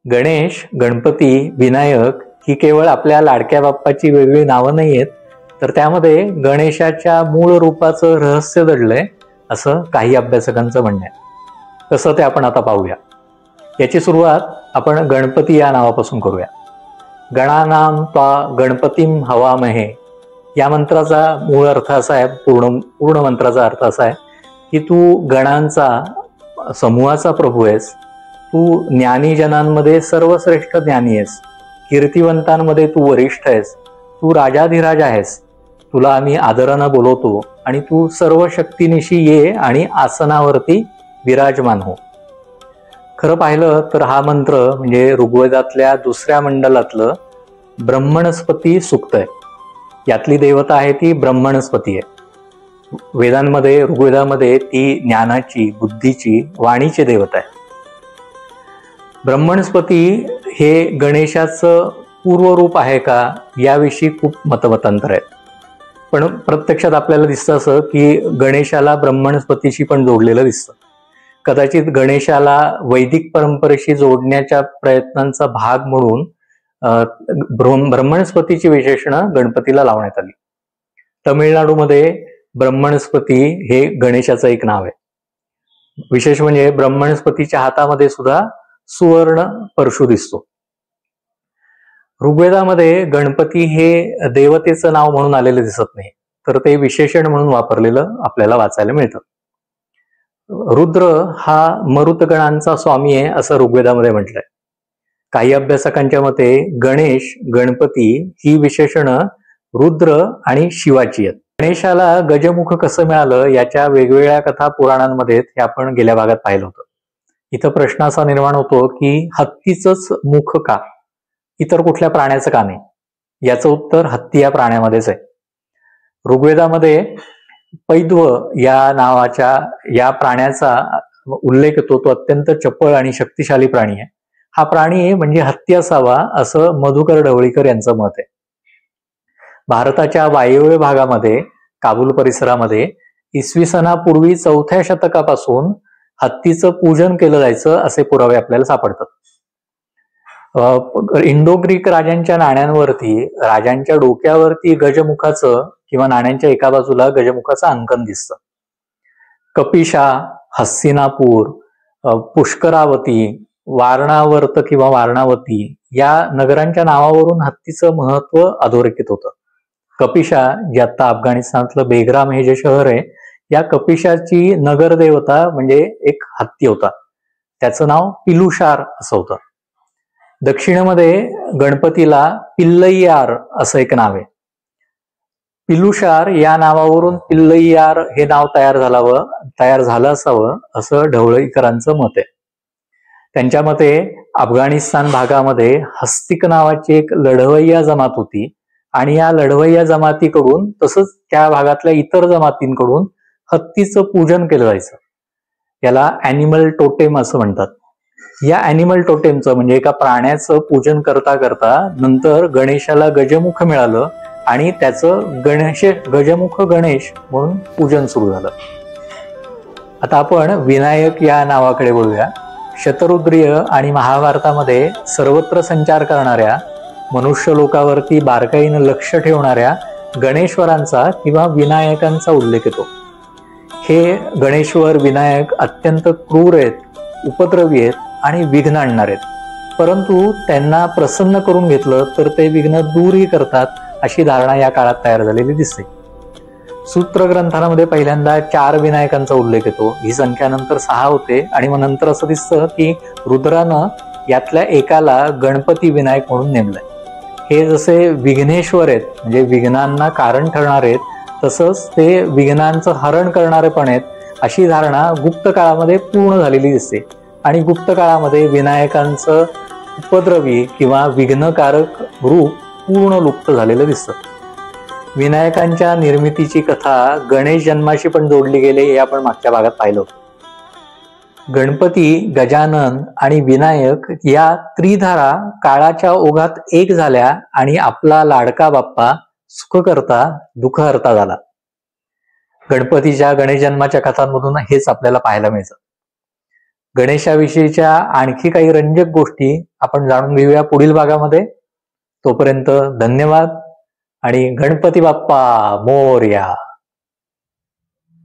गणेश, गणपती, विनायक ही केवळ आपल्या लाडक्या बाप्पाची वेगळी नावं नाही आहेत, तर त्यामध्ये गणेशाच्या मूळ रूपाचं रहस्य दडलंय असं काही अभ्यासकांचं म्हणणं आहे. कसं ते आपण आता पाहूया. याची सुरुवात आपण गणपती या नावापासून करूया. गणानाम त्वा गणपतीम हवामहे या मंत्राचा मूळ अर्थ असा आहे, पूर्ण मंत्राचा अर्थ असा आहे की तू गणांचा समूहाचा प्रभू आहेस, तू ज्ञानीजनांमध्ये सर्वश्रेष्ठ ज्ञानी आहेस, कीर्तिवंतांमध्ये तू वरिष्ठ आहेस, तू राजाधिराज आहेस, तुला आम्ही आदरानं बोलवतो आणि तू सर्व शक्तीनिशी ये आणि आसनावरती विराजमान हो. खरं पाहिलं तर हा मंत्र म्हणजे ऋग्वेदातल्या 2ऱ्या मंडलातलं ब्रह्मणस्पती सूक्त आहे. यातली देवता आहे ती ब्रह्मणस्पती आहे. वेदांमध्ये, ऋग्वेदामध्ये ती ज्ञानाची, बुद्धीची, वाणीची देवता आहे. ब्रह्मणस्पती हे गणेशाचं पूर्वरूप आहे का याविषयी खूप मतमतांतर आहेत. पण प्रत्यक्षात आपल्याला दिसतं असं की गणेशाला ब्रह्मणस्पतीशी पण जोडलेलं दिसतं. कदाचित गणेशाला वैदिक परंपरेशी जोडण्याच्या प्रयत्नांचा भाग म्हणून ब्रह्मणस्पतीची विशेषणं गणपतीला लावण्यात आली. तमिळनाडूमध्ये ब्रह्मणस्पती हे गणेशाचं एक नाव आहे. विशेष म्हणजे ब्रह्मणस्पतीच्या हातामध्ये सुद्धा सुवर्ण परशु दिसतो. ऋग्वेदामध्ये गणपती हे देवतेचं नाव म्हणून आलेलं दिसत नाही, तर ते विशेषण म्हणून वापरलेलं आपल्याला वाचायला मिळतं. रुद्र हा मरुतगणांचा स्वामी आहे असं ऋग्वेदामध्ये म्हटलंय. काही अभ्यासकांच्या मते गणेश, गणपती ही विशेषणं रुद्र आणि शिवाची आहेत. गणेशाला गजमुख कसं मिळालं याच्या वेगवेगळ्या कथा पुराणांमध्ये हे आपण गेल्या भागात पाहिलं होतं. इथं प्रश्न असा निर्माण होतो की हत्तीचंच मुख का, इतर कुठल्या प्राण्याचं का नाही? याचं उत्तर हत्ती या प्राण्यामध्येच आहे. ऋग्वेदामध्ये पैद्व या नावाच्या या प्राण्याचा उल्लेख येतो. तो अत्यंत चपळ आणि शक्तिशाली प्राणी आहे. हा प्राणी म्हणजे हत्ती असावा असं मधुकर ढवळीकर यांचं मत आहे. भारताच्या वायव्य भागामध्ये, काबूल परिसरामध्ये इसवी सनापूर्वी 4थ्या शतकापासून हत्तीचं पूजन केलं जायचं असे पुरावे आपल्याला सापडतात. इंडो ग्रीक राजांच्या नाण्यांवरती राजांच्या डोक्यावरती गजमुखाचं किंवा नाण्यांच्या एका बाजूला गजमुखाचं अंकन दिसतं. कपिशा, हस्तिनापूर, पुष्करावती, वारणावर्त किंवा वारणावती या नगरांच्या नावावरून हत्तीचं महत्व अधोरेखित होतं. कपिशा, जे आता अफगाणिस्तानातलं बेग्राम हे जे शहर आहे, या कपिशाची नगरदेवता म्हणजे एक हत्ती होता. त्याचं नाव पिलुशार असं होतं. दक्षिणेमध्ये गणपतीला पिल्लैयार असं एक नाव आहे. पिलुशार या नावावरून पिल्लैयार हे नाव तयार झालं असावं असं ढवळीकरांचं मत आहे. त्यांच्या मते अफगाणिस्तान भागामध्ये हस्तिक नावाची एक लढवय्या जमात होती आणि या लढवय्या जमातीकडून तसंच त्या भागातल्या इतर जमातींकडून हत्तीचं पूजन केलं जायचं. याला ॲनिमल टोटेम असं म्हणतात. या ॲनिमल टोटेमचं म्हणजे एका प्राण्याचं पूजन करता करता नंतर गणेशाला गजमुख मिळालं आणि त्याचं गजमुख गणेश म्हणून पूजन सुरू झालं. आता आपण विनायक या नावाकडे बोलूया. शतरुद्रीय आणि महाभारतामध्ये सर्वत्र संचार करणाऱ्या, मनुष्य लोकावरती बारकाईनं लक्ष ठेवणाऱ्या गणेश्वरांचा किंवा विनायकांचा उल्लेख येतो. हे गणेश्वर, विनायक अत्यंत क्रूर आहेत, उपद्रवी आहेत आणि विघ्न आणणार आहेत. परंतु त्यांना प्रसन्न करून घेतलं तर ते विघ्न दूरही करतात अशी धारणा या काळात तयार झालेली दिसते. सूत्र ग्रंथांमध्ये पहिल्यांदा 4 विनायकांचा उल्लेख येतो. ही संख्या नंतर 6 होते आणि मग नंतर असं दिसतं की रुद्रानं यातल्या एकाला गणपती विनायक म्हणून नेमलंय. हे जसे विघ्नेश्वर आहेत म्हणजे विघ्नांना कारण ठरणार आहेत, तसंच ते विघ्नांचं हरण करणारे पण आहेत अशी धारणा गुप्त काळामध्ये पूर्ण झालेली दिसते. आणि गुप्त काळामध्ये विनायकांचं उपद्रवी किंवा विघ्नकारक रूप पूर्ण लुप्त झालेलं दिसतं. विनायकांच्या निर्मितीची कथा गणेश जन्माशी पण जोडली गेली हे आपण मागच्या भागात पाहिलं होतं. गणपती, गजानन आणि विनायक या त्रिधारा काळाच्या ओघात एक झाल्या आणि आपला लाडका बाप्पा सुखकर्ता, दुःखहर्ता झाला. गणपतीच्या गणेश जन्माच्या कथांमधून हेच आपल्याला पाहायला मिळतं. गणेशाविषयीच्या आणखी काही रंजक गोष्टी आपण जाणून घेऊया पुढील भागामध्ये. तोपर्यंत धन्यवाद आणि गणपती बाप्पा मोरया.